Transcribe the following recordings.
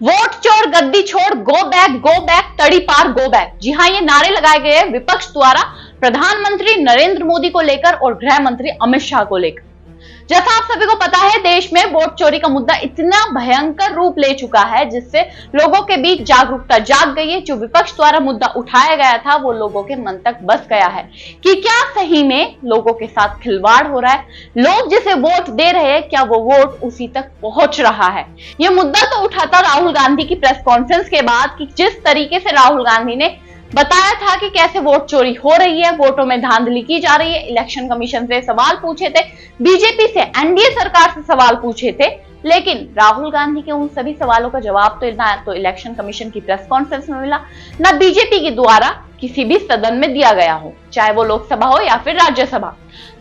Vote चोर गद्दी छोड़, go back तड़ी पार गो बैक। जी हाँ, ये नारे लगाए गए विपक्ष द्वारा प्रधानमंत्री नरेंद्र मोदी को लेकर और गृह मंत्री अमित शाह को लेकर। जैसा आप सभी को पता है, देश में वोट चोरी का मुद्दा इतना भयंकर रूप ले चुका है जिससे लोगों के बीच जागरूकता जाग गई है। जो विपक्ष द्वारा मुद्दा उठाया गया था वो लोगों के मन तक बस गया है कि क्या सही में लोगों के साथ खिलवाड़ हो रहा है, लोग जिसे वोट दे रहे हैं क्या वो वोट उसी तक पहुंच रहा है। यह मुद्दा तो उठा था राहुल गांधी की प्रेस कॉन्फ्रेंस के बाद कि जिस तरीके से राहुल गांधी ने बताया था कि कैसे वोट चोरी हो रही है, वोटों में धांधली की जा रही है। इलेक्शन कमीशन से सवाल पूछे थे, बीजेपी से, एनडीए सरकार से सवाल पूछे थे, लेकिन राहुल गांधी के उन सभी सवालों का जवाब तो इलेक्शन कमीशन की प्रेस कॉन्फ्रेंस में मिला, न बीजेपी के द्वारा किसी भी सदन में दिया गया हो, चाहे वो लोकसभा हो या फिर राज्यसभा।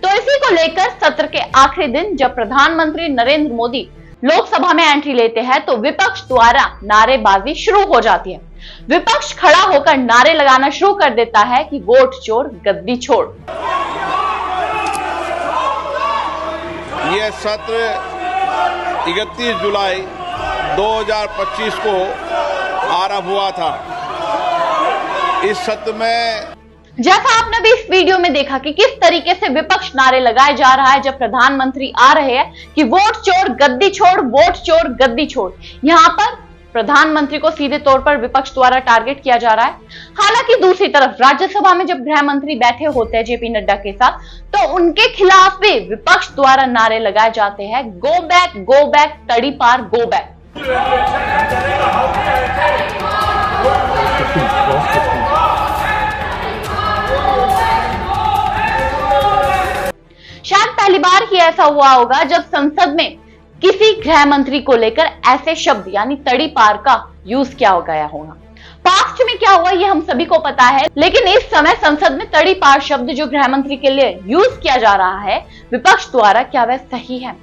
तो इसी को लेकर सत्र के आखिरी दिन जब प्रधानमंत्री नरेंद्र मोदी लोकसभा में एंट्री लेते हैं तो विपक्ष द्वारा नारेबाजी शुरू हो जाती है। विपक्ष खड़ा होकर नारे लगाना शुरू कर देता है कि वोट चोर गद्दी छोड़। यह सत्र 31 जुलाई 2025 को आरंभ हुआ था। इस सत्र में जैसा आपने भी इस वीडियो में देखा कि किस तरीके से विपक्ष नारे लगाए जा रहा है जब प्रधानमंत्री आ रहे हैं कि वोट चोर गद्दी छोड़, वोट चोर गद्दी छोड़। यहाँ पर प्रधानमंत्री को सीधे तौर पर विपक्ष द्वारा टारगेट किया जा रहा है। हालांकि दूसरी तरफ राज्यसभा में जब गृह मंत्री बैठे होते हैं जेपी नड्डा के साथ, तो उनके खिलाफ भी विपक्ष द्वारा नारे लगाए जाते हैं, गो बैक तड़ी पार गो बैक। शायद पहली बार ही ऐसा हुआ होगा जब संसद में किसी गृह मंत्री को लेकर ऐसे शब्द यानी तड़ी पार का यूज किया गया होगा। पास्ट में क्या हुआ ये हम सभी को पता है, लेकिन इस समय संसद में तड़ी पार शब्द जो गृह मंत्री के लिए यूज किया जा रहा है विपक्ष द्वारा, क्या वह सही है?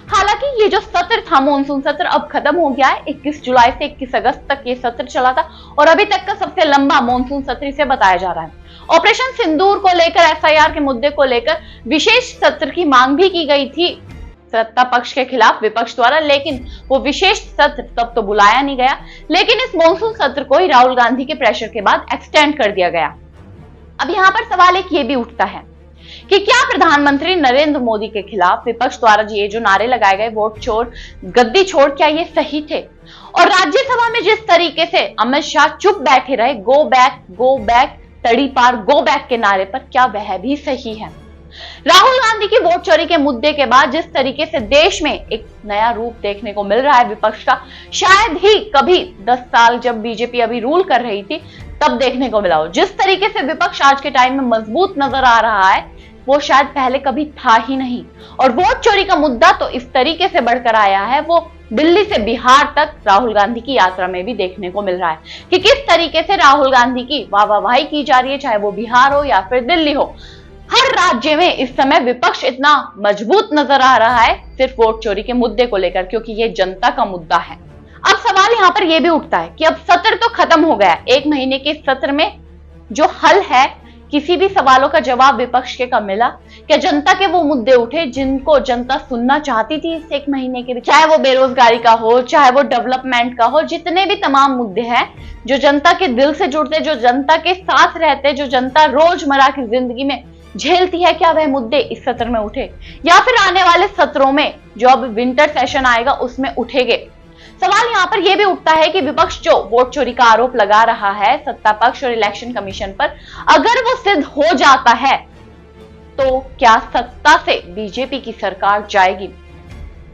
हालांकि ये जो सत्र था, मानसून सत्र, अब खत्म हो गया है। 21 जुलाई से 21 अगस्त तक ये सत्र चला था और अभी तक का सबसे लंबा मानसून सत्र इसे बताया जा रहा है। ऑपरेशन सिंदूर को लेकर, एसआईआर के मुद्दे को लेकर विशेष सत्र की मांग भी की गई थी सत्ता पक्ष के खिलाफ विपक्ष द्वारा, लेकिन वो विशेष सत्र तब तो बुलाया नहीं गया। लेकिन इस मानसून सत्र को ही राहुल गांधी के प्रेशर के बाद एक्सटेंड कर दिया गया। अब यहाँ पर सवाल एक ये भी उठता है कि क्या प्रधानमंत्री नरेंद्र मोदी के खिलाफ विपक्ष द्वारा ये जो नारे लगाए गए वोट चोर गद्दी छोड़, क्या ये सही थे? और राज्यसभा में जिस तरीके से अमित शाह चुप बैठे रहे, गो बैक तड़ी पार गो बैक के नारे पर, क्या वह भी सही है? राहुल गांधी की वोट चोरी के मुद्दे के बाद जिस तरीके से देश में एक नया रूप देखने को मिल रहा है विपक्ष का, शायद ही कभी 10 साल जब बीजेपी अभी रूल कर रही थी तब देखने को मिला हो। जिस तरीके से विपक्ष आज के टाइम में मजबूत नजर आ रहा है वो शायद पहले कभी था ही नहीं। और वोट चोरी का मुद्दा तो इस तरीके से बढ़कर आया है, वो दिल्ली से बिहार तक राहुल गांधी की यात्रा में भी देखने को मिल रहा है कि किस तरीके से राहुल गांधी की वाहवाही की जा रही है, चाहे वो बिहार हो या फिर दिल्ली हो। हर राज्य में इस समय विपक्ष इतना मजबूत नजर आ रहा है सिर्फ वोट चोरी के मुद्दे को लेकर, क्योंकि ये जनता का मुद्दा है। अब सवाल यहाँ पर यह भी उठता है कि अब सत्र तो खत्म हो गया, 1 महीने के सत्र में जो हल है, किसी भी सवालों का जवाब विपक्ष के का मिला? क्या जनता के वो मुद्दे उठे जिनको जनता सुनना चाहती थी इस 1 महीने के, चाहे वो बेरोजगारी का हो, चाहे वो डेवलपमेंट का हो, जितने भी तमाम मुद्दे हैं जो जनता के दिल से जुड़ते, जो जनता के साथ रहते, जो जनता रोजमर्रा की जिंदगी में झेलती है, क्या वह मुद्दे इस सत्र में उठे या फिर आने वाले सत्रों में जो अब विंटर सेशन आएगा उसमें उठेंगे? सवाल यहाँ पर यह भी उठता है कि विपक्ष जो वोट चोरी का आरोप लगा रहा है सत्ता पक्ष और इलेक्शन कमीशन पर, अगर वो सिद्ध हो जाता है तो क्या सत्ता से बीजेपी की सरकार जाएगी?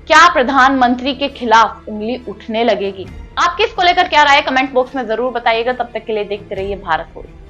क्या प्रधानमंत्री के खिलाफ उंगली उठने लगेगी? आपकी इसको लेकर क्या राय है? कमेंट बॉक्स में जरूर बताइएगा। तब तक के लिए देखते रहिए भारत वॉइस।